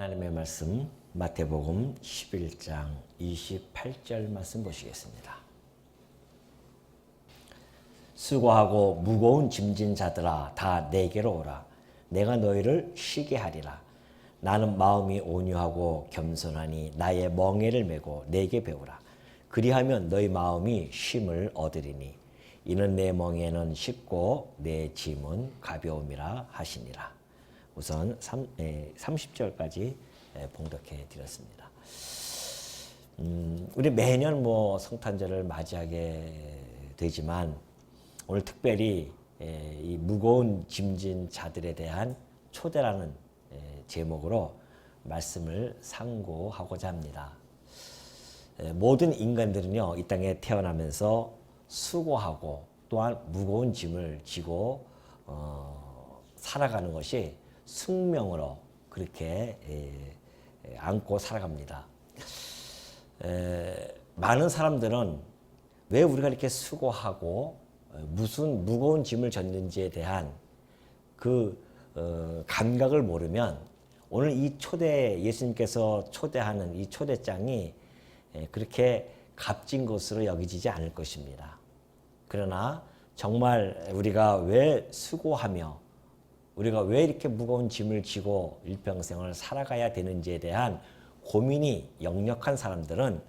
하나님의 말씀 마태복음 11장 28절 말씀 보시겠습니다. 수고하고 무거운 짐진 자들아 다 내게로 오라. 내가 너희를 쉬게 하리라. 나는 마음이 온유하고 겸손하니 나의 멍에를 메고 내게 배우라. 그리하면 너희 마음이 쉼을 얻으리니 이는 내 멍에는 쉽고 내 짐은 가벼움이라 하시니라. 우선 30절까지 봉독해 드렸습니다. 우리 매년 성탄절을 맞이하게 되지만 오늘 특별히 이 무거운 짐진 자들에 대한 초대라는 제목으로 말씀을 상고하고자 합니다. 모든 인간들은요, 이 땅에 태어나면서 수고하고 또한 무거운 짐을 지고 살아가는 것이 숙명으로 그렇게 안고 살아갑니다. 많은 사람들은 왜 우리가 이렇게 수고하고 무슨 무거운 짐을 졌는지에 대한 그 감각을 모르면 오늘 이 예수님께서 초대하는 이 초대장이 그렇게 값진 것으로 여기지지 않을 것입니다. 그러나 정말 우리가 왜 수고하며 우리가 왜 이렇게 무거운 짐을 지고 일평생을 살아가야 되는지에 대한 고민이 역력한 사람들은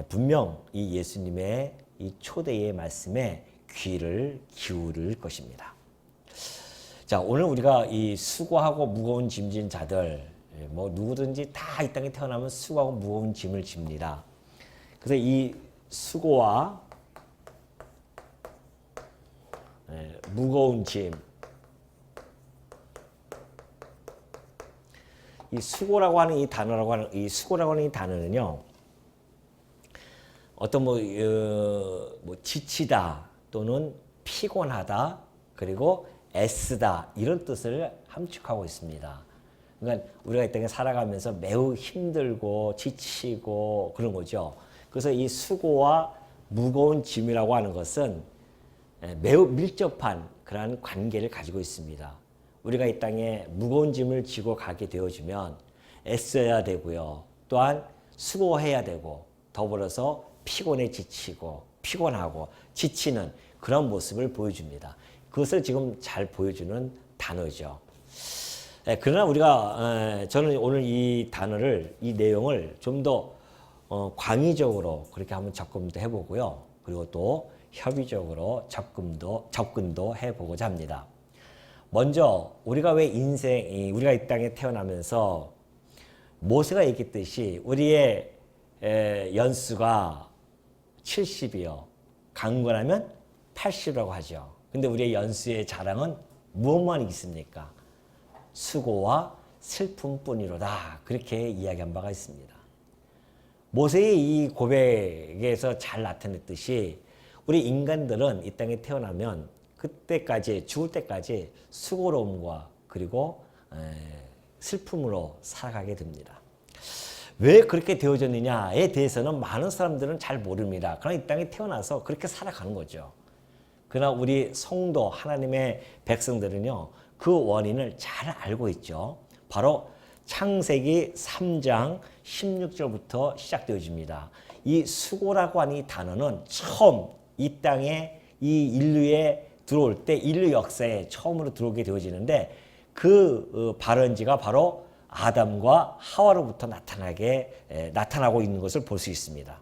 분명 이 예수님의 이 초대의 말씀에 귀를 기울일 것입니다. 자, 오늘 우리가 이 수고하고 무거운 짐진 자들, 누구든지 다 이 땅에 태어나면 수고하고 무거운 짐을 집니다. 그래서 이 수고와 무거운 짐, 이 수고라고 하는 이 단어는요, 어떤 지치다 또는 피곤하다 그리고 애쓰다 이런 뜻을 함축하고 있습니다. 그러니까 우리가 이 땅에 살아가면서 매우 힘들고 지치고 그런 거죠. 그래서 이 수고와 무거운 짐이라고 하는 것은 매우 밀접한 그러한 관계를 가지고 있습니다. 우리가 이 땅에 무거운 짐을 지고 가게 되어지면 애써야 되고요. 또한 수고해야 되고 더불어서 피곤해 지치고 피곤하고 지치는 그런 모습을 보여줍니다. 그것을 지금 잘 보여주는 단어죠. 그러나 우리가 저는 오늘 이 단어를 이 내용을 좀 더 광의적으로 그렇게 한번 접근도 해보고요. 그리고 또 협의적으로 접근도 해보고자 합니다. 먼저 우리가 왜 우리가 이 땅에 태어나면서 모세가 얘기했듯이 우리의 연수가 70이요. 강건하면 80이라고 하죠. 근데 우리의 연수의 자랑은 무엇만 있습니까? 수고와 슬픔뿐이로다. 그렇게 이야기한 바가 있습니다. 모세의 이 고백에서 잘 나타냈듯이 우리 인간들은 이 땅에 태어나면 그때까지 죽을 때까지 수고로움과 그리고 슬픔으로 살아가게 됩니다. 왜 그렇게 되어졌느냐에 대해서는 많은 사람들은 잘 모릅니다. 그러나 이 땅에 태어나서 그렇게 살아가는 거죠. 그러나 우리 성도 하나님의 백성들은요, 그 원인을 잘 알고 있죠. 바로 창세기 3장 16절부터 시작되어집니다. 이 수고라고 하는 이 단어는 처음 이 땅에 이 인류에 들어올 때 인류 역사에 처음으로 들어오게 되어지는데 그 발원지가 바로 아담과 하와로부터 나타나고 있는 것을 볼 수 있습니다.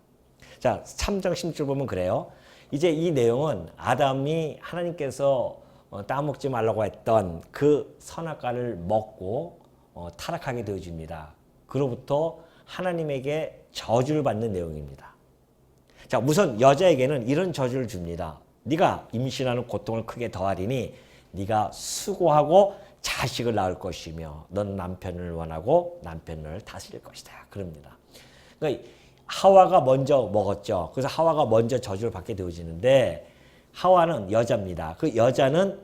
자, 3장 16절 보면 그래요. 이제 이 내용은 아담이 하나님께서 따먹지 말라고 했던 그 선악과를 먹고 타락하게 되어집니다. 그로부터 하나님에게 저주를 받는 내용입니다. 자, 우선 여자에게는 이런 저주를 줍니다. 네가 임신하는 고통을 크게 더하리니 네가 수고하고 자식을 낳을 것이며 넌 남편을 원하고 남편을 다스릴 것이다. 그럽니다. 그러니까 하와가 먼저 먹었죠. 그래서 하와가 먼저 저주를 받게 되어지는데 하와는 여자입니다. 그 여자는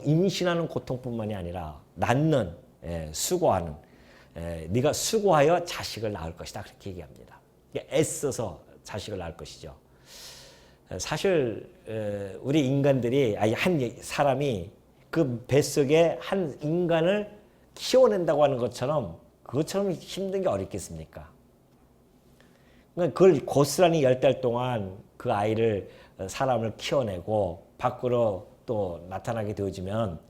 임신하는 고통뿐만이 아니라 낳는, 수고하는, 네가 수고하여 자식을 낳을 것이다. 그렇게 얘기합니다. 애써서 자식을 낳을 것이죠. 사실 우리 인간들이 한 사람이 그 뱃속에 한 인간을 키워낸다고 하는 것처럼 그것처럼 힘든 게 어렵겠습니까? 그러니까 그걸 고스란히 10달 동안 그 아이를 사람을 키워내고 밖으로 또 나타나게 되어지면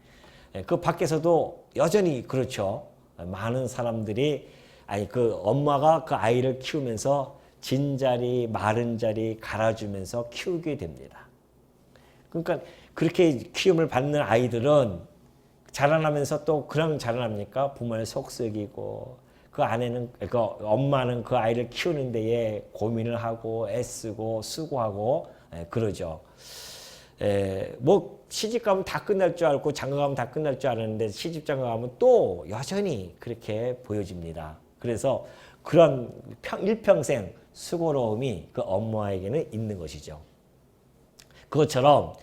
그 밖에서도 여전히 그렇죠. 많은 사람들이 아니 그 엄마가 그 아이를 키우면서 진자리 마른 자리 갈아주면서 키우게 됩니다. 그러니까 그렇게 키움을 받는 아이들은 자라나면서 또 그냥 자라납니까? 부모의 속썩이고 그 아내는 그 엄마는 그 아이를 키우는 데에 고민을 하고 애쓰고 수고하고 그러죠. 뭐 시집 가면 다 끝날 줄 알고 장가 가면 다 끝날 줄 알았는데 시집 장가 가면 또 여전히 그렇게 보여집니다. 그래서 그런 일평생 수고로움이 그 엄마에게는 있는 것이죠. 그것처럼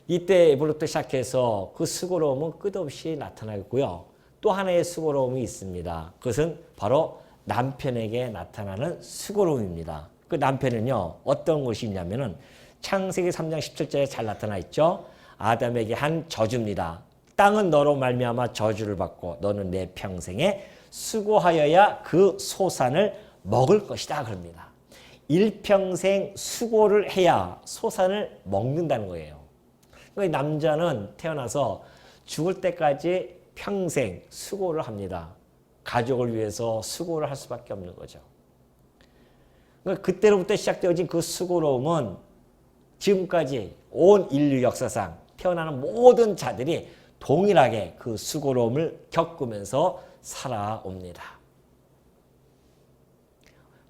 이때부터 시작해서 그 수고로움은 끝없이 나타나고요. 또 하나의 수고로움이 있습니다. 그것은 바로 남편에게 나타나는 수고로움입니다. 그 남편은요, 어떤 것이 있냐면은 창세기 3장 17절에 잘 나타나 있죠. 아담에게 한 저주입니다. 땅은 너로 말미암아 저주를 받고 너는 내 평생에 수고하여야 그 소산을 먹을 것이다 그럽니다. 일평생 수고를 해야 소산을 먹는다는 거예요. 그러니까 남자는 태어나서 죽을 때까지 평생 수고를 합니다. 가족을 위해서 수고를 할 수밖에 없는 거죠. 그러니까 그때로부터 시작되어진 그 수고로움은 지금까지 온 인류 역사상 태어나는 모든 자들이 동일하게 그 수고로움을 겪으면서 살아옵니다.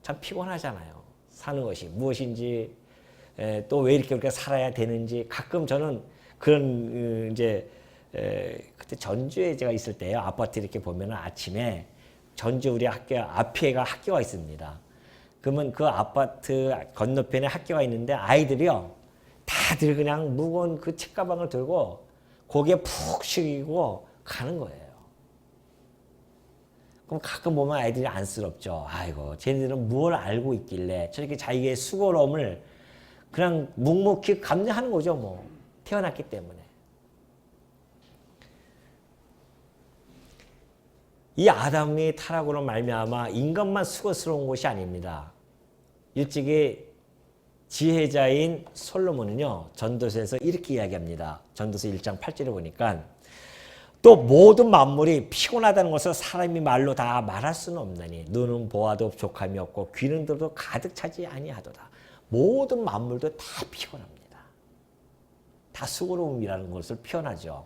참 피곤하잖아요. 사는 것이 무엇인지 또 왜 이렇게 우리가 살아야 되는지 가끔 저는 그런 이제 그때 전주에 제가 있을 때요. 아파트 이렇게 보면 아침에 전주 우리 학교 앞에가 학교가 있습니다. 그러면 그 아파트 건너편에 학교가 있는데 아이들이요. 다들 그냥 무거운 그 책가방을 들고 고개 푹 숙이고 가는 거예요. 그럼 가끔 보면 아이들이 안쓰럽죠. 아이고, 쟤네들은 뭘 알고 있길래 저렇게 자기의 수고로움을 그냥 묵묵히 감내하는 거죠, 뭐. 태어났기 때문에. 이 아담의 타락으로 말미암아 인간만 수고스러운 것이 아닙니다. 일찍이 지혜자인 솔로몬은요, 전도서에서 이렇게 이야기합니다. 전도서 1장 8절에 보니까 또 모든 만물이 피곤하다는 것을 사람이 말로 다 말할 수는 없나니 눈은 보아도 족함이 없고 귀는 들어도 가득 차지 아니하도다. 모든 만물도 다 피곤합니다. 다 수고로움이라는 것을 표현하죠.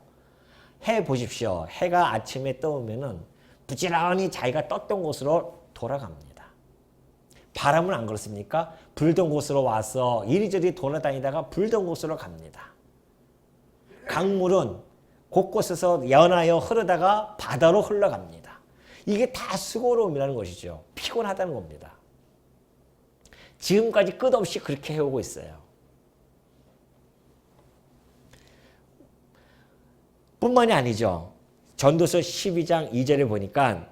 해 보십시오. 해가 아침에 떠오면은 부지런히 자기가 떴던 곳으로 돌아갑니다. 바람은 안 그렇습니까? 불던 곳으로 와서 이리저리 돌아다니다가 불던 곳으로 갑니다. 강물은 곳곳에서 연하여 흐르다가 바다로 흘러갑니다. 이게 다 수고로움이라는 것이죠. 피곤하다는 겁니다. 지금까지 끝없이 그렇게 해오고 있어요. 뿐만이 아니죠. 전도서 12장 2절에 보니까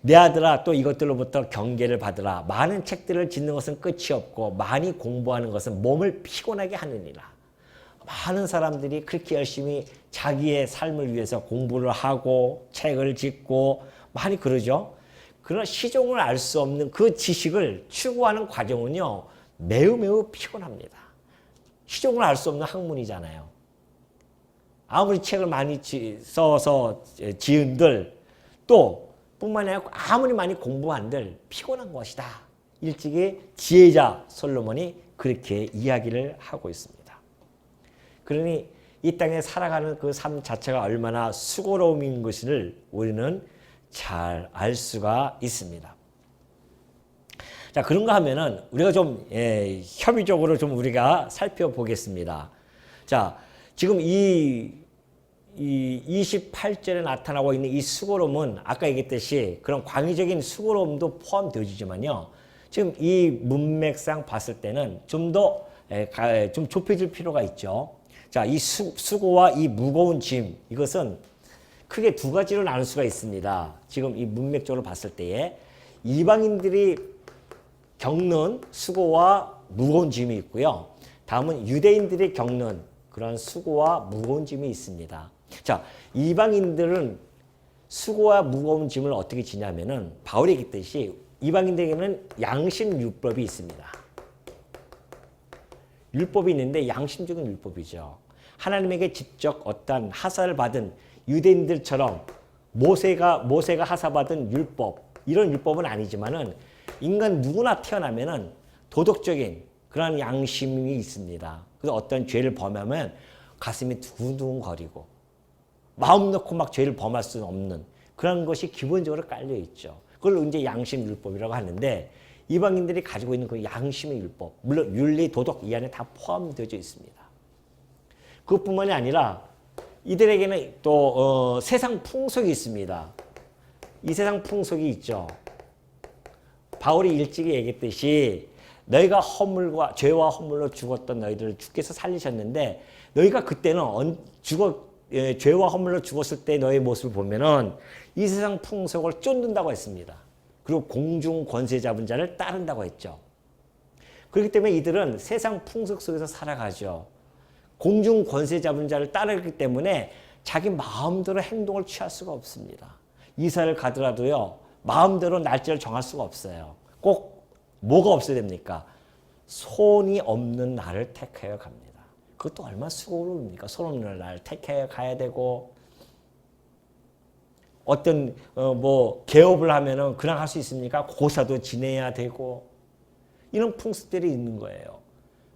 내 아들아 또 이것들로부터 경계를 받으라. 많은 책들을 짓는 것은 끝이 없고 많이 공부하는 것은 몸을 피곤하게 하느니라. 많은 사람들이 그렇게 열심히 자기의 삶을 위해서 공부를 하고 책을 짓고 많이 그러죠. 그러나 시종을 알 수 없는 그 지식을 추구하는 과정은요. 매우 피곤합니다. 시종을 알 수 없는 학문이잖아요. 아무리 책을 많이 써서 지은들 또 뿐만이 아니라 아무리 많이 공부한들 피곤한 것이다. 일찍이 지혜자 솔로몬이 그렇게 이야기를 하고 있습니다. 그러니 이 땅에 살아가는 그 삶 자체가 얼마나 수고로움인 것을 우리는 잘 알 수가 있습니다. 자, 그런가 하면은 우리가 좀 협의적으로 좀 우리가 살펴보겠습니다. 자, 지금 이 28절에 나타나고 있는 이 수고로움은 아까 얘기했듯이 그런 광의적인 수고로움도 포함되어지지만요. 지금 이 문맥상 봤을 때는 좀 더 좀 좁혀질 필요가 있죠. 자, 이 수고와 이 무거운 짐, 이것은 크게 두 가지로 나눌 수가 있습니다. 지금 이 문맥적으로 봤을 때에 이방인들이 겪는 수고와 무거운 짐이 있고요. 다음은 유대인들이 겪는 그런 수고와 무거운 짐이 있습니다. 자, 이방인들은 수고와 무거운 짐을 어떻게 지냐면은 바울이 얘기했듯이 이방인들에게는 양심 율법이 있습니다. 율법이 있는데 양심적인 율법이죠. 하나님에게 직접 어떤 하사를 받은 유대인들처럼 모세가 하사받은 율법, 이런 율법은 아니지만은 인간 누구나 태어나면은 도덕적인 그런 양심이 있습니다. 그래서 어떤 죄를 범하면 가슴이 두근두근거리고 마음 놓고 막 죄를 범할 수 없는 그런 것이 기본적으로 깔려 있죠. 그걸 이제 양심 율법이라고 하는데 이방인들이 가지고 있는 그 양심의 율법, 물론 윤리, 도덕 이 안에 다 포함되어 있습니다. 그것뿐만이 아니라 이들에게는 또 세상 풍속이 있습니다. 이 세상 풍속이 있죠. 바울이 일찍이 얘기했듯이 너희가 죄와 허물로 죽었던 너희들을 주께서 살리셨는데 너희가 그때는 죄와 허물로 죽었을 때 너의 모습을 보면은 이 세상 풍속을 쫓는다고 했습니다. 그리고 공중 권세 잡은 자를 따른다고 했죠. 그렇기 때문에 이들은 세상 풍속 속에서 살아가죠. 공중 권세 잡은 자를 따르기 때문에 자기 마음대로 행동을 취할 수가 없습니다. 이사를 가더라도요, 마음대로 날짜를 정할 수가 없어요. 꼭 뭐가 없어야 됩니까? 손이 없는 날을 택하여 갑니다. 그것도 얼마나 수고로웁니까? 손 없는 날 택하여 가야 되고, 어떤 개업을 하면은 그냥 할 수 있습니까? 고사도 지내야 되고, 이런 풍습들이 있는 거예요.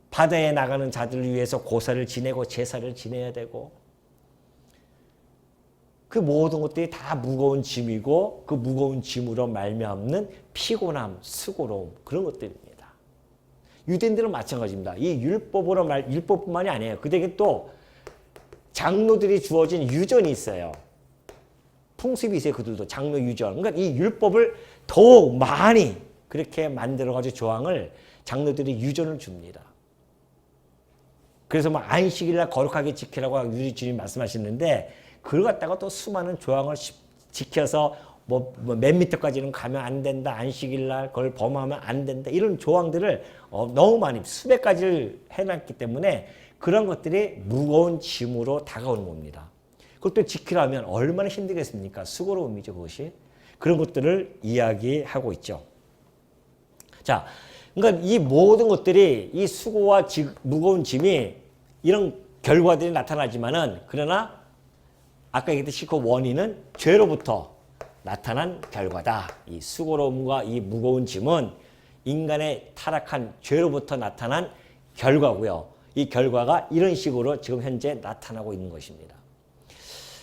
바다에 나가는 자들을 위해서 고사를 지내고 제사를 지내야 되고, 그 모든 것들이 다 무거운 짐이고 그 무거운 짐으로 말미암는 피곤함, 수고로움, 그런 것들입니다. 유대인들은 마찬가지입니다. 이 율법뿐만이 아니에요. 그들에게 또 장로들이 주어진 유전이 있어요. 풍습이 있어요. 그들도 장로 유전. 그러니까 이 율법을 더욱 많이 그렇게 만들어가지고 조항을 장로들이 유전을 줍니다. 그래서 안식일날 거룩하게 지키라고 우리 주님 말씀하시는데 그걸 갖다가 또 수많은 조항을 지켜서 몇 미터까지는 가면 안 된다. 안식일날 그걸 범하면 안 된다. 이런 조항들을 너무 많이 수백 가지를 해놨기 때문에 그런 것들이 무거운 짐으로 다가오는 겁니다. 그것도 지키려면 얼마나 힘들겠습니까? 수고로움이죠, 그것이. 그런 것들을 이야기하고 있죠. 자, 그러니까 이 모든 것들이 이 수고와 무거운 짐이 이런 결과들이 나타나지만은 그러나 아까 얘기했듯이 그 원인은 죄로부터 나타난 결과다. 이 수고로움과 이 무거운 짐은 인간의 타락한 죄로부터 나타난 결과고요. 이 결과가 이런 식으로 지금 현재 나타나고 있는 것입니다.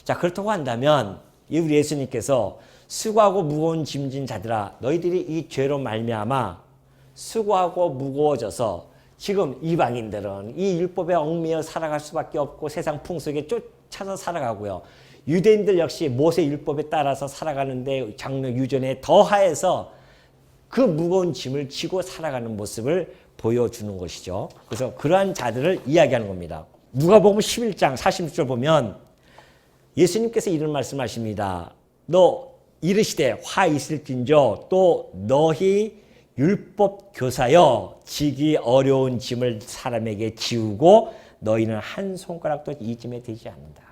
자, 그렇다고 한다면 우리 예수님께서 수고하고 무거운 짐진 자들아 너희들이 이 죄로 말미암아 수고하고 무거워져서 지금 이방인들은 이 율법에 얽매여 살아갈 수밖에 없고 세상 풍속에 쫓아서 살아가고요. 유대인들 역시 모세 율법에 따라서 살아가는데 장로 유전에 더하여서 그 무거운 짐을 지고 살아가는 모습을 보여주는 것이죠. 그래서 그러한 자들을 이야기하는 겁니다. 누가복음 11장 46절 보면 예수님께서 이런 말씀하십니다. 너 이르시되 화 있을진저 또 너희 율법 교사여 지기 어려운 짐을 사람에게 지우고 너희는 한 손가락도 이 짐에 되지 않는다.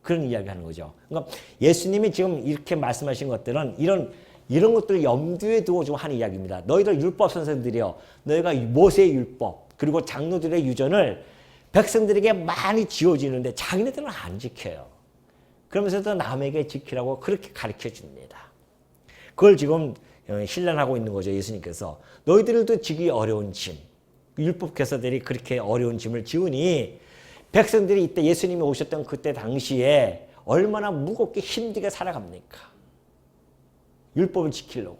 그런 이야기하는 거죠. 그러니까 예수님이 지금 이렇게 말씀하신 것들은 이런 것들을 염두에 두고 좀 하는 이야기입니다. 너희들 율법 선생들이여 너희가 모세의 율법 그리고 장로들의 유전을 백성들에게 많이 지어지는데 자기네들은 안 지켜요. 그러면서도 남에게 지키라고 그렇게 가르쳐 줍니다. 그걸 지금 신뢰하고 있는 거죠. 예수님께서. 너희들도 지기 어려운 짐. 율법 교사들이 그렇게 어려운 짐을 지우니 백성들이 이때 예수님이 오셨던 그때 당시에 얼마나 무겁게 힘들게 살아갑니까? 율법을 지키려고.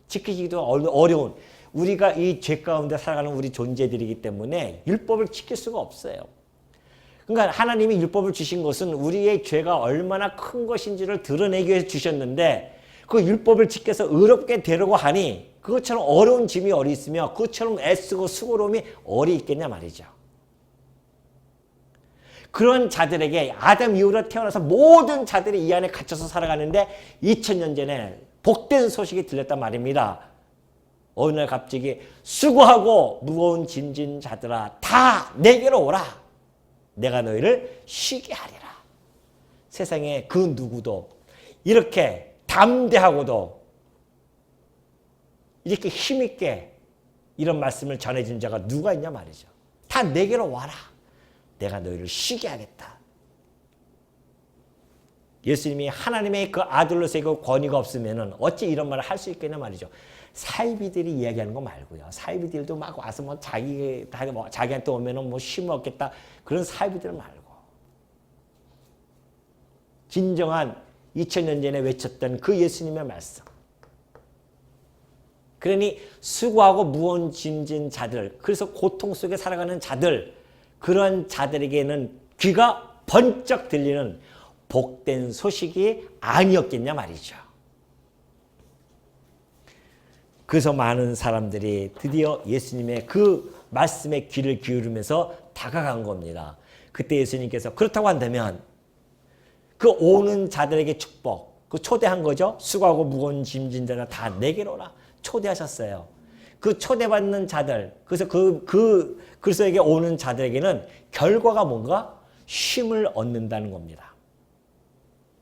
지키기도 어려운 우리가 이 죄 가운데 살아가는 우리 존재들이기 때문에 율법을 지킬 수가 없어요. 그러니까 하나님이 율법을 주신 것은 우리의 죄가 얼마나 큰 것인지를 드러내기 위해서 주셨는데 그 율법을 지켜서 의롭게 되려고 하니 그것처럼 어려운 짐이 어디 있으며 그것처럼 애쓰고 수고로움이 어디 있겠냐 말이죠. 그런 자들에게 아담 이후로 태어나서 모든 자들이 이 안에 갇혀서 살아가는데 2000년 전에 복된 소식이 들렸단 말입니다. 어느 날 갑자기 수고하고 무거운 짐진 자들아 다 내게로 오라. 내가 너희를 쉬게 하리라. 세상에 그 누구도 이렇게 담대하고도 이렇게 힘있게 이런 말씀을 전해준 자가 누가 있냐 말이죠. 다 내게로 와라. 내가 너희를 쉬게 하겠다. 예수님이 하나님의 그 아들로서의 그 권위가 없으면 어찌 이런 말을 할 수 있겠냐 말이죠. 사이비들이 이야기하는 거 말고요. 사이비들도 막 와서 뭐 자기한테 오면은 뭐 쉼을 얻겠다. 그런 사이비들 말고. 진정한 2000년 전에 외쳤던 그 예수님의 말씀. 그러니 수고하고 무거운 짐진 자들, 그래서 고통 속에 살아가는 자들, 그런 자들에게는 귀가 번쩍 들리는 복된 소식이 아니었겠냐 말이죠. 그래서 많은 사람들이 드디어 예수님의 그 말씀에 귀를 기울이면서 다가간 겁니다. 그때 예수님께서 그렇다고 한다면 그 오는 자들에게 축복, 그 초대한 거죠. 수고하고 무거운 짐진 자들 다 내게로 오라. 초대하셨어요. 그 초대받는 자들, 그래서 그리스도에게 오는 자들에게는 결과가 뭔가 쉼을 얻는다는 겁니다.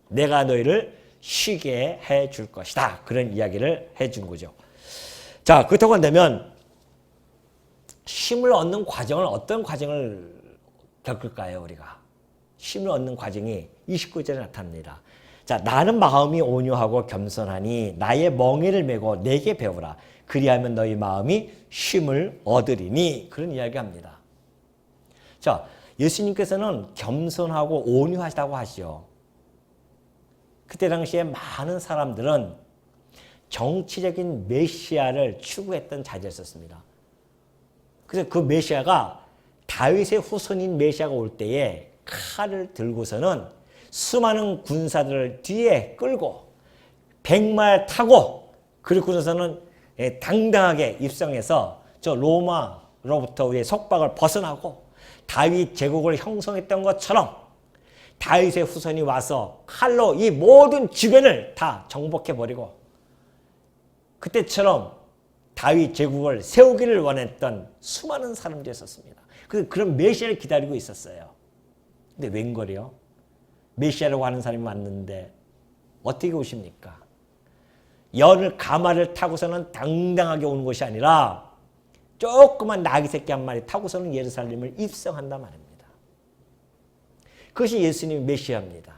내가 너희를 쉬게 해 줄 것이다. 그런 이야기를 해 준 거죠. 자, 그렇다고 한다면 쉼을 얻는 과정은 어떤 과정을 겪을까요, 우리가? 쉼을 얻는 과정이 29절에 나타납니다. 자, 나는 마음이 온유하고 겸손하니 나의 멍에를 메고 내게 배우라. 그리하면 너희 마음이 쉼을 얻으리니. 그런 이야기합니다. 자, 예수님께서는 겸손하고 온유하시다고 하시죠. 그때 당시에 많은 사람들은 정치적인 메시아를 추구했던 자들이었습니다. 그래서 그 메시아가 다윗의 후손인 메시아가 올 때에 칼을 들고서는 수많은 군사들을 뒤에 끌고 백마에 타고 그리고서는 당당하게 입성해서 저 로마로부터의 속박을 벗어나고 다윗 제국을 형성했던 것처럼 다윗의 후손이 와서 칼로 이 모든 주변을 다 정복해버리고 그때처럼 다윗 제국을 세우기를 원했던 수많은 사람들이 있었습니다. 그런 메시아를 기다리고 있었어요. 근데 웬걸이요? 메시아라고 하는 사람이 왔는데 어떻게 오십니까? 가마를 타고서는 당당하게 오는 것이 아니라 조그만 나귀 새끼 한 마리 타고서는 예루살렘을 입성한단 말입니다. 그것이 예수님의 메시아입니다.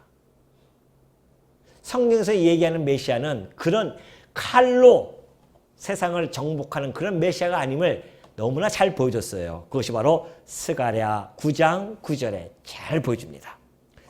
성경에서 얘기하는 메시아는 그런 칼로 세상을 정복하는 그런 메시아가 아님을 너무나 잘 보여줬어요. 그것이 바로 스가랴 9장 9절에 잘 보여줍니다.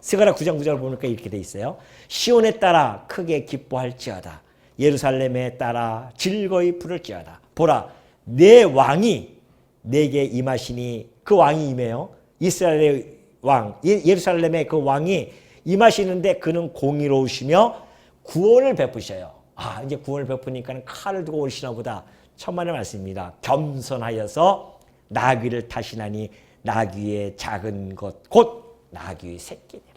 스가랴 9장 9절을 보니까 이렇게 돼 있어요. 시온에 따라 크게 기뻐할지어다. 예루살렘에 따라 즐거이 부를지어다. 보라, 내 왕이 내게 임하시니. 그 왕이 임해요. 이스라엘의 왕, 예루살렘의 그 왕이 임하시는데 그는 공의로우시며 구원을 베푸셔요. 아, 이제 구원을 베푸니까 칼을 두고 오시나 보다. 천만의 말씀입니다. 겸손하여서 나귀를 타시나니 나귀의 작은 것 곧 나귀의 새끼니라.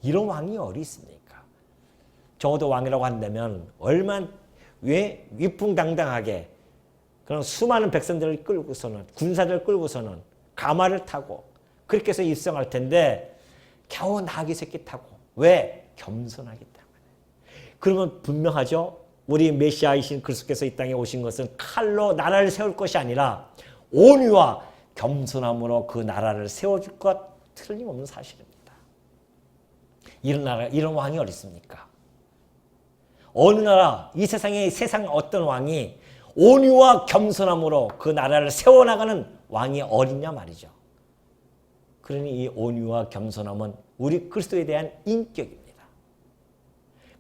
이런 왕이 어디 있습니까? 적어도 왕이라고 한다면 얼마나 왜 위풍당당하게 그런 수많은 백성들을 끌고서는 군사들을 끌고서는 가마를 타고 그렇게 해서 입성할 텐데 겨우 나귀 새끼 타고. 왜? 겸손하기 때문에. 그러면 분명하죠. 우리 메시아이신 그리스도께서 이 땅에 오신 것은 칼로 나라를 세울 것이 아니라 온유와 겸손함으로 그 나라를 세워줄 것 틀림없는 사실입니다. 이런 나라, 이런 왕이 어디 있습니까? 어느 나라, 이 세상에 세상 어떤 왕이 온유와 겸손함으로 그 나라를 세워나가는 왕이 어딨냐 말이죠. 그러니 이 온유와 겸손함은 우리 그리스도에 대한 인격입니다.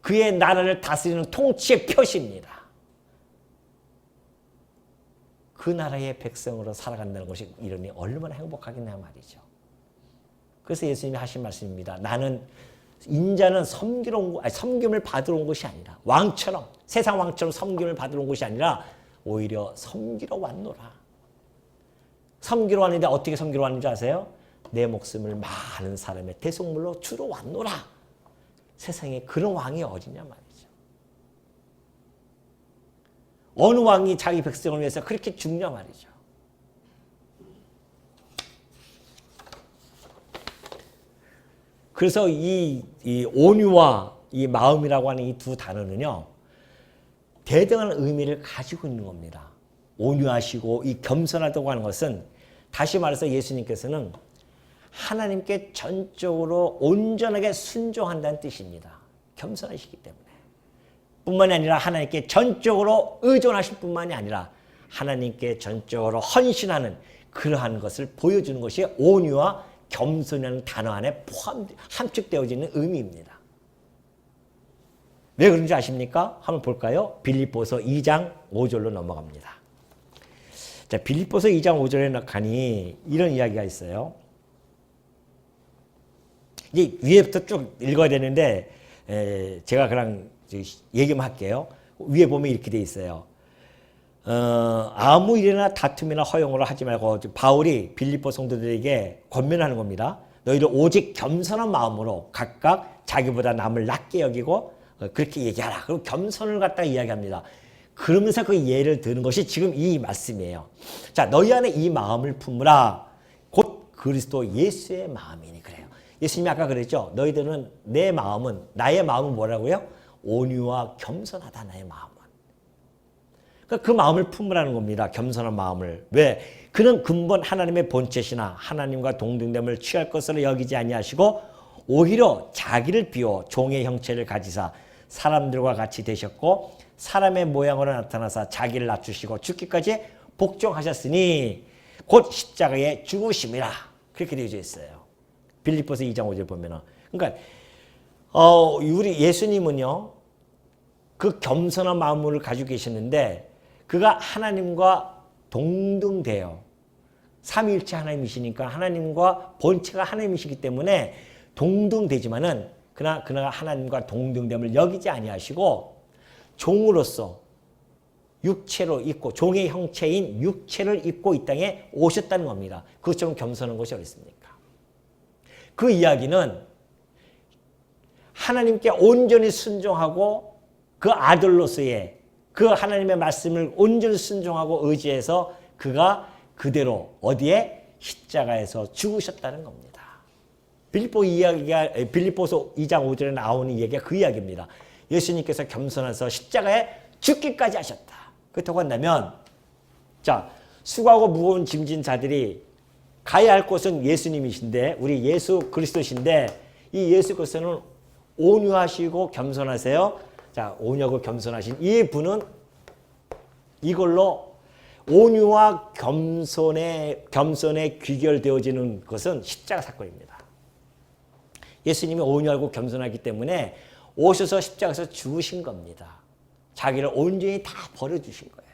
그의 나라를 다스리는 통치의 표시입니다. 그 나라의 백성으로 살아간다는 것이 이러니 얼마나 행복하겠냐 말이죠. 그래서 예수님이 하신 말씀입니다. 나는 인자는 섬김을 받으러 온 것이 아니라 왕처럼 세상 왕처럼 섬김을 받으러 온 것이 아니라 오히려 섬기러 왔노라. 섬기러 왔는데 어떻게 섬기러 왔는지 아세요? 내 목숨을 많은 사람의 대속물로 주러 왔노라. 세상에 그런 왕이 어디냐 말이죠. 어느 왕이 자기 백성을 위해서 그렇게 죽냐 말이죠. 그래서 이 온유와 이 마음이라고 하는 이 두 단어는요, 대등한 의미를 가지고 있는 겁니다. 온유하시고 이 겸손하다고 하는 것은 다시 말해서 예수님께서는 하나님께 전적으로 온전하게 순종한다는 뜻입니다. 겸손하시기 때문에. 뿐만이 아니라 하나님께 전적으로 의존하실 뿐만이 아니라 하나님께 전적으로 헌신하는 그러한 것을 보여주는 것이 온유와 겸손이라는 단어 안에 함축되어져 있는 의미입니다. 왜 그런지 아십니까? 한번 볼까요? 빌립보서 2장 5절로 넘어갑니다. 자, 빌립보서 2장 5절에 가니 이런 이야기가 있어요. 이제 위에부터 쭉 읽어야 되는데 제가 그냥 얘기만 할게요. 위에 보면 이렇게 돼 있어요. 아무 일이나 다툼이나 허용으로 하지 말고, 바울이 빌립보 성도들에게 권면하는 겁니다. 너희들 오직 겸손한 마음으로 각각 자기보다 남을 낮게 여기고 그렇게 얘기하라. 그리고 겸손을 갖다가 이야기합니다. 그러면서 그 예를 드는 것이 지금 이 말씀이에요. 자, 너희 안에 이 마음을 품으라. 곧 그리스도 예수의 마음이니. 그래요. 예수님이 아까 그랬죠. 너희들은 나의 마음은 뭐라고요? 온유와 겸손하다. 나의 마음은. 그러니까 그 마음을 품으라는 겁니다. 겸손한 마음을. 왜? 그는 근본 하나님의 본체시나 하나님과 동등됨을 취할 것으로 여기지 아니하시고 오히려 자기를 비워 종의 형체를 가지사 사람들과 같이 되셨고 사람의 모양으로 나타나사 자기를 낮추시고 죽기까지 복종하셨으니 곧 십자가에 죽으심이라. 그렇게 되어져 있어요. 빌립보서 2장 5절 보면은. 그러니까 우리 예수님은요, 그 겸손한 마음을 가지고 계시는데 그가 하나님과 동등돼요. 삼위일체 하나님이시니까 하나님과 본체가 하나님이시기 때문에 동등되지만은 그러나 하나님과 동등됨을 여기지 아니하시고 종으로서 육체로 입고 종의 형체인 육체를 입고 이 땅에 오셨다는 겁니다. 그것처럼 겸손한 것이 어디 있습니까? 그 이야기는 하나님께 온전히 순종하고 그 아들로서의 그 하나님의 말씀을 온전히 순종하고 의지해서 그가 그대로 어디에? 십자가에서 죽으셨다는 겁니다. 빌립보서 2장 5절에 나오는 이야기가 그 이야기입니다. 예수님께서 겸손해서 십자가에 죽기까지 하셨다. 그렇다고 한다면, 자, 수고하고 무거운 짐진 자들이 가야 할 곳은 예수님이신데, 우리 예수 그리스도신데, 이 예수 그리스도는 온유하시고 겸손하세요. 자, 온유하고 겸손하신 이 분은 이걸로 온유와 겸손에 귀결되어지는 것은 십자가 사건입니다. 예수님이 온유하고 겸손하기 때문에 오셔서 십자가에서 죽으신 겁니다. 자기를 온전히 다 버려주신 거예요.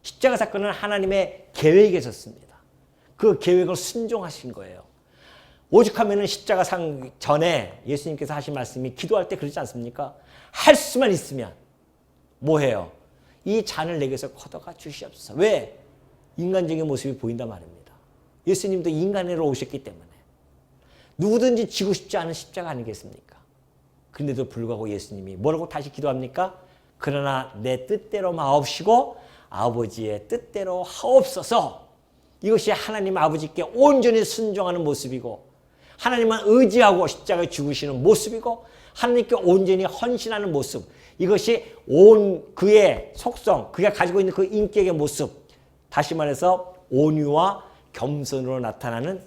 십자가 사건은 하나님의 계획에 있었습니다. 그 계획을 순종하신 거예요. 오죽하면 십자가 상 전에 예수님께서 하신 말씀이 기도할 때 그러지 않습니까? 할 수만 있으면 뭐 해요? 이 잔을 내게서 걷어가 주시옵소서. 왜? 인간적인 모습이 보인단 말입니다. 예수님도 인간으로 오셨기 때문에 누구든지 지고 싶지 않은 십자가 아니겠습니까? 그런데도 불구하고 예수님이 뭐라고 다시 기도합니까? 그러나 내 뜻대로 마옵시고 아버지의 뜻대로 하옵소서. 이것이 하나님 아버지께 온전히 순종하는 모습이고 하나님만 의지하고 십자가에 죽으시는 모습이고 하나님께 온전히 헌신하는 모습, 이것이 온 그의 속성, 그가 가지고 있는 그 인격의 모습, 다시 말해서 온유와 겸손으로 나타나는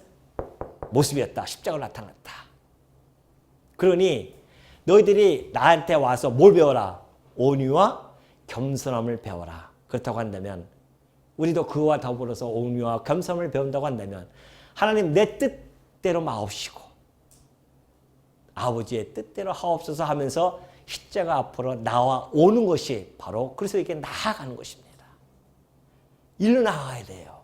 모습이었다. 십자가로 나타났다. 그러니 너희들이 나한테 와서 뭘 배워라? 온유와 겸손함을 배워라. 그렇다고 한다면 우리도 그와 더불어서 온유와 겸손함을 배운다고 한다면 하나님 내 뜻대로 마옵시고 아버지의 뜻대로 하옵소서 하면서 십자가 앞으로 나와 오는 것이 바로 그리스도에게 나아가는 것입니다. 일로 나아가야 돼요.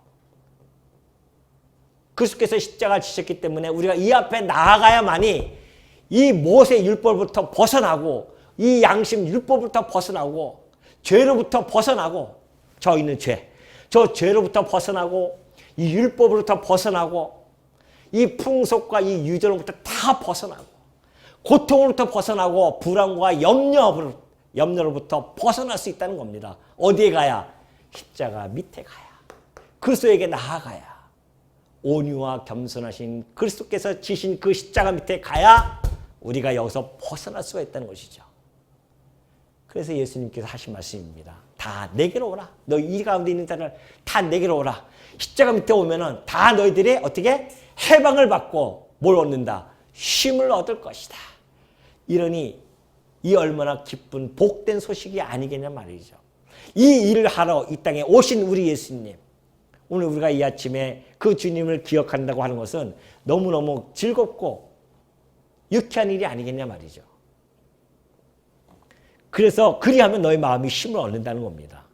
그리스도께서 십자가를 지셨기 때문에 우리가 이 앞에 나아가야만이 이 모세 율법부터 벗어나고 이 양심 율법부터 벗어나고 죄로부터 벗어나고 저 있는 죄, 저 죄로부터 벗어나고 이 율법으로부터 벗어나고 이 풍속과 이 유전으로부터 다 벗어나고 고통으로부터 벗어나고 불안과 염려로부터 벗어날 수 있다는 겁니다. 어디에 가야? 십자가 밑에 가야. 그리스도에게 나아가야. 온유와 겸손하신 그리스도께서 지신 그 십자가 밑에 가야 우리가 여기서 벗어날 수가 있다는 것이죠. 그래서 예수님께서 하신 말씀입니다. 다 내게로 오라. 너희 이 가운데 있는 자를 다 내게로 오라. 십자가 밑에 오면은 다 너희들이 어떻게 해방을 받고 뭘 얻는다? 쉼을 얻을 것이다. 이러니 이 얼마나 기쁜 복된 소식이 아니겠냐 말이죠. 이 일을 하러 이 땅에 오신 우리 예수님. 오늘 우리가 이 아침에 그 주님을 기억한다고 하는 것은 너무너무 즐겁고 유쾌한 일이 아니겠냐 말이죠. 그래서 그리하면 너의 마음이 힘을 얻는다는 겁니다.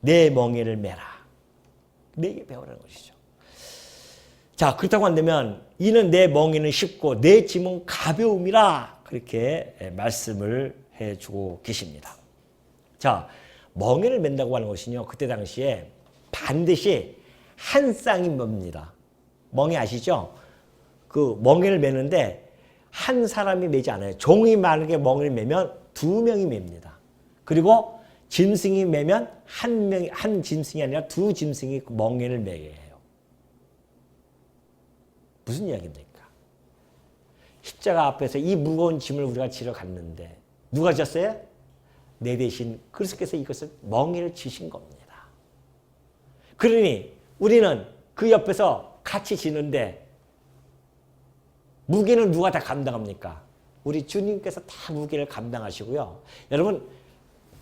내 멍에를 메라. 내게 배우라는 것이죠. 자, 그렇다고 한다면 이는 내 멍에는 쉽고 내 짐은 가벼움이라 그렇게 말씀을 해주고 계십니다. 자, 멍에를 맨다고 하는 것은요. 그때 당시에 반드시 한 쌍이 맵니다. 멍에 아시죠? 그 멍에를 매는데 한 사람이 매지 않아요. 종이 많게 멍을 매면 두 명이 맵니다. 그리고 짐승이 매면 한 짐승이 아니라 두 짐승이 멍에를 매게 해요. 무슨 이야기입니까? 십자가 앞에서 이 무거운 짐을 우리가 지러 갔는데 누가 졌어요? 내 대신 그리스도께서 이것을 멍에를 지신 겁니다. 그러니 우리는 그 옆에서 같이 지는데 무게는 누가 다 감당합니까? 우리 주님께서 다 무게를 감당하시고요. 여러분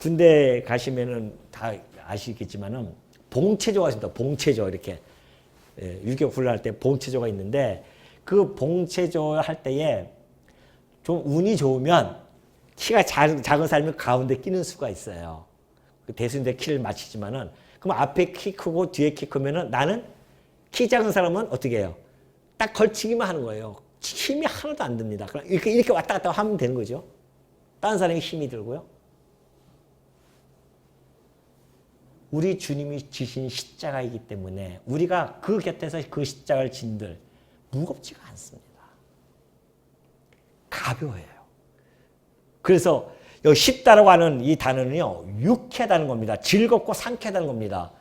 군대 가시면은 다 아시겠지만은 봉체조가 있습니다. 봉체조 이렇게 유격 훈련할 때 봉체조가 있는데 그 봉체조 할 때에 좀 운이 좋으면 키가 작은 사람이 가운데 끼는 수가 있어요. 대수인데 키를 맞추지만은 그럼 앞에 키 크고 뒤에 키 크면은 나는 키 작은 사람은 어떻게 해요? 딱 걸치기만 하는 거예요. 힘이 하나도 안 듭니다. 그럼 이렇게 왔다 갔다 하면 되는 거죠. 다른 사람이 힘이 들고요. 우리 주님이 지신 십자가이기 때문에 우리가 그 곁에서 그 십자가를 진들 무겁지가 않습니다. 가벼워요. 그래서 여기 쉽다라고 하는 이 단어는요. 유쾌하다는 겁니다. 즐겁고 상쾌하다는 겁니다.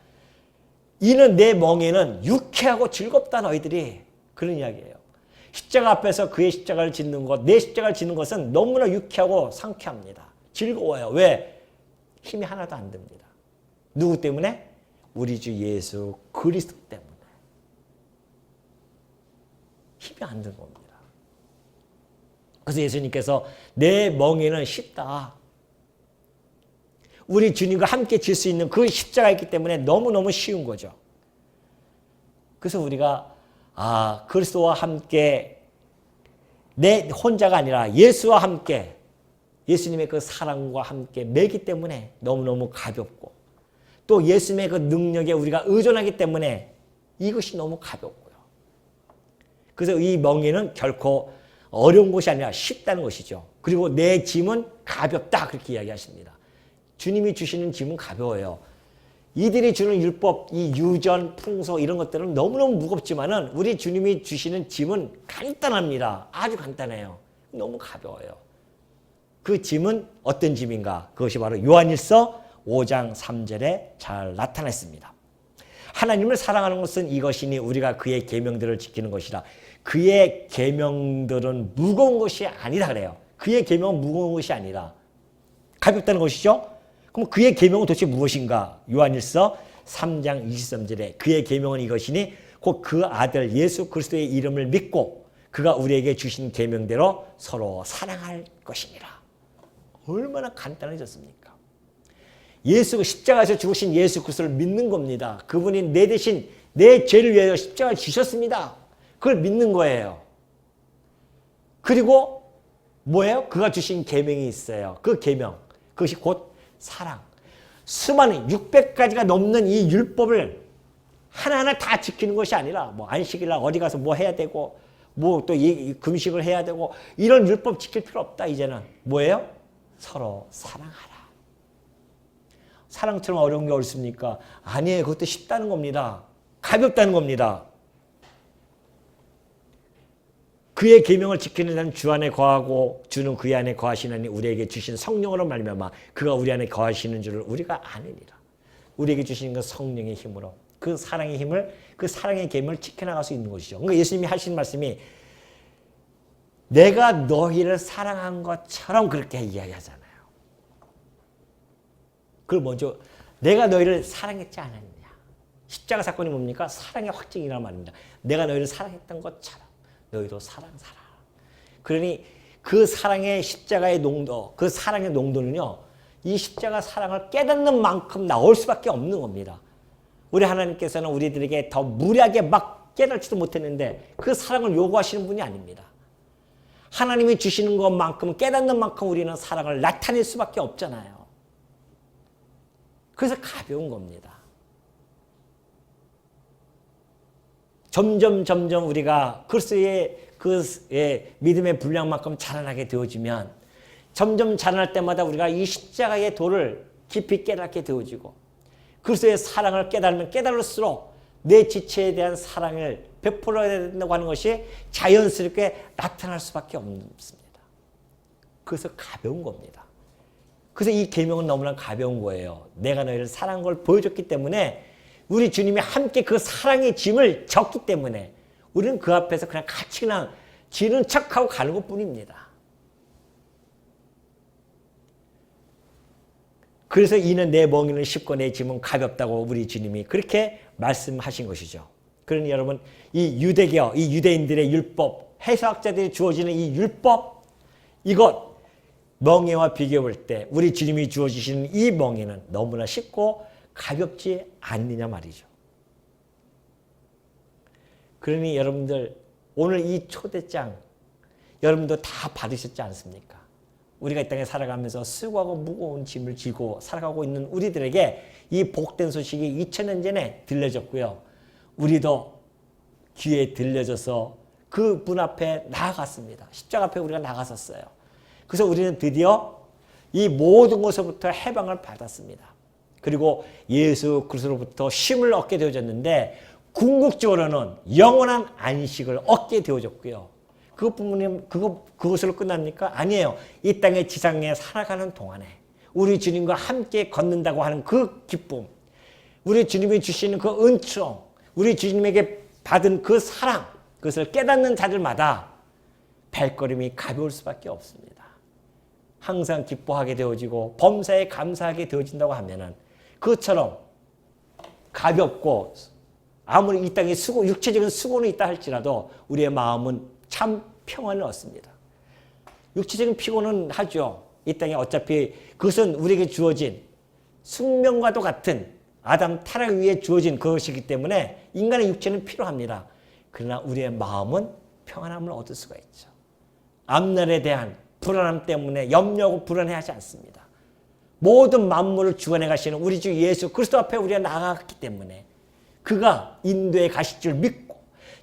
이는 내 멍에는 유쾌하고 즐겁다 너희들이. 그런 이야기예요. 십자가 앞에서 그의 십자가를 짓는 것, 내 십자가를 짓는 것은 너무나 유쾌하고 상쾌합니다. 즐거워요. 왜? 힘이 하나도 안 듭니다. 누구 때문에? 우리 주 예수 그리스도 때문에. 힘이 안 드는 겁니다. 그래서 예수님께서 내 멍에는 쉽다. 우리 주님과 함께 질 수 있는 그 십자가 있기 때문에 너무너무 쉬운 거죠. 그래서 우리가 그리스도와 함께 내 혼자가 아니라 예수와 함께 예수님의 그 사랑과 함께 매기 때문에 너무너무 가볍고 또 예수님의 그 능력에 우리가 의존하기 때문에 이것이 너무 가볍고요. 그래서 이 멍에는 결코 어려운 것이 아니라 쉽다는 것이죠. 그리고 내 짐은 가볍다 그렇게 이야기하십니다. 주님이 주시는 짐은 가벼워요. 이들이 주는 율법, 이 유전, 풍소 이런 것들은 너무너무 무겁지만은 우리 주님이 주시는 짐은 간단합니다. 아주 간단해요. 너무 가벼워요. 그 짐은 어떤 짐인가? 그것이 바로 요한일서 5장 3절에 잘 나타냈습니다. 하나님을 사랑하는 것은 이것이니 우리가 그의 계명들을 지키는 것이라. 그의 계명들은 무거운 것이 아니다 그래요. 그의 계명은 무거운 것이 아니라 가볍다는 것이죠. 그럼 그의 계명은 도대체 무엇인가? 요한일서 3장 23절에 그의 계명은 이것이니 곧 그 아들 예수 그리스도의 이름을 믿고 그가 우리에게 주신 계명대로 서로 사랑할 것이니라. 얼마나 간단해졌습니까? 예수 십자가에서 죽으신 예수 그리스도를 믿는 겁니다. 그분이 내 대신 내 죄를 위하여 십자가를 지셨습니다. 그걸 믿는 거예요. 그리고 뭐예요? 그가 주신 계명이 있어요. 그 계명, 그것이 곧 사랑. 수많은 600가지가 넘는 이 율법을 하나하나 다 지키는 것이 아니라 뭐 안식일날 어디 가서 뭐 해야 되고 뭐 또 금식을 해야 되고 이런 율법 지킬 필요 없다. 이제는 뭐예요? 서로 사랑하라. 사랑처럼 어려운 게 어딨습니까? 아니에요. 그것도 쉽다는 겁니다. 가볍다는 겁니다. 그의 계명을 지키는 자는 주 안에 거하고 주는 그의 안에 거하시나니 우리에게 주신 성령으로 말미암아 그가 우리 안에 거하시는 줄을 우리가 아느니라. 우리에게 주시는 그 성령의 힘으로 그 사랑의 힘을 그 사랑의 계명을 지켜나갈 수 있는 것이죠. 그러니까 예수님이 하신 말씀이 내가 너희를 사랑한 것처럼 그렇게 이야기하잖아요. 그걸 먼저 내가 너희를 사랑했지 않았느냐. 십자가 사건이 뭡니까? 사랑의 확증이란 말입니다. 내가 너희를 사랑했던 것처럼 너희도 사랑하라. 그러니 그 사랑의 십자가의 농도, 그 사랑의 농도는요, 이 십자가 사랑을 깨닫는 만큼 나올 수밖에 없는 겁니다. 우리 하나님께서는 우리들에게 더 무리하게 막 깨닫지도 못했는데 그 사랑을 요구하시는 분이 아닙니다. 하나님이 주시는 것만큼 깨닫는 만큼 우리는 사랑을 나타낼 수밖에 없잖아요. 그래서 가벼운 겁니다. 점점 우리가 그리스도의 믿음의 분량만큼 자라나게 되어지면 점점 자라날 때마다 우리가 이 십자가의 도를 깊이 깨닫게 되어지고 그리스도의 사랑을 깨달으면 깨달을수록 내 지체에 대한 사랑을 베풀어야 된다고 하는 것이 자연스럽게 나타날 수밖에 없습니다. 그래서 가벼운 겁니다. 그래서 이 계명은 너무나 가벼운 거예요. 내가 너희를 사랑한 걸 보여줬기 때문에 우리 주님이 함께 그 사랑의 짐을 졌기 때문에 우리는 그 앞에서 그냥 같이 그냥 지는 척하고 가는 것뿐입니다. 그래서 이는 내 멍에는 쉽고 내 짐은 가볍다고 우리 주님이 그렇게 말씀하신 것이죠. 그러니 여러분 이 유대교, 이 유대인들의 율법, 해석학자들이 주어지는 이 율법, 이것 멍에와 비교할 때 우리 주님이 주어주시는 이 멍에는 너무나 쉽고 가볍지 않느냐 말이죠. 그러니 여러분들 오늘 이 초대장 여러분도 다 받으셨지 않습니까? 우리가 이 땅에 살아가면서 수고하고 무거운 짐을 지고 살아가고 있는 우리들에게 이 복된 소식이 2000년 전에 들려졌고요. 우리도 귀에 들려져서 그 분 앞에 나아갔습니다. 십자가 앞에 우리가 나갔었어요. 그래서 우리는 드디어 이 모든 것으로부터 해방을 받았습니다. 그리고 예수 그리스도로부터 쉼을 얻게 되어졌는데 궁극적으로는 영원한 안식을 얻게 되어졌고요. 그것으로 끝납니까? 아니에요. 이 땅의 지상에 살아가는 동안에 우리 주님과 함께 걷는다고 하는 그 기쁨, 우리 주님이 주시는 그 은총, 우리 주님에게 받은 그 사랑, 그것을 깨닫는 자들마다 발걸음이 가벼울 수밖에 없습니다. 항상 기뻐하게 되어지고 범사에 감사하게 되어진다고 하면은 그것처럼 가볍고 아무리 이 땅에 육체적인 수고는 있다 할지라도 우리의 마음은 참 평안을 얻습니다. 육체적인 피곤은 하죠. 이 땅에 어차피 그것은 우리에게 주어진 숙명과도 같은 아담 타락 위에 주어진 그것이기 때문에 인간의 육체는 필요합니다. 그러나 우리의 마음은 평안함을 얻을 수가 있죠. 앞날에 대한 불안함 때문에 염려하고 불안해하지 않습니다. 모든 만물을 주관해 가시는 우리 주 예수 그리스도 앞에 우리가 나아갔기 때문에 그가 인도에 가실 줄 믿고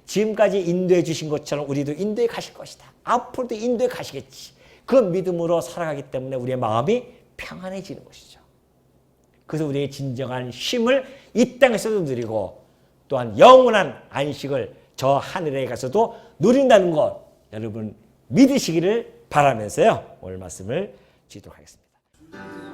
지금까지 인도해 주신 것처럼 우리도 인도에 가실 것이다. 앞으로도 인도에 가시겠지. 그 믿음으로 살아가기 때문에 우리의 마음이 평안해지는 것이죠. 그래서 우리의 진정한 쉼을 이 땅에서도 누리고 또한 영원한 안식을 저 하늘에 가서도 누린다는 것 여러분 믿으시기를 바라면서요. 오늘 말씀을 드리도록 하겠습니다.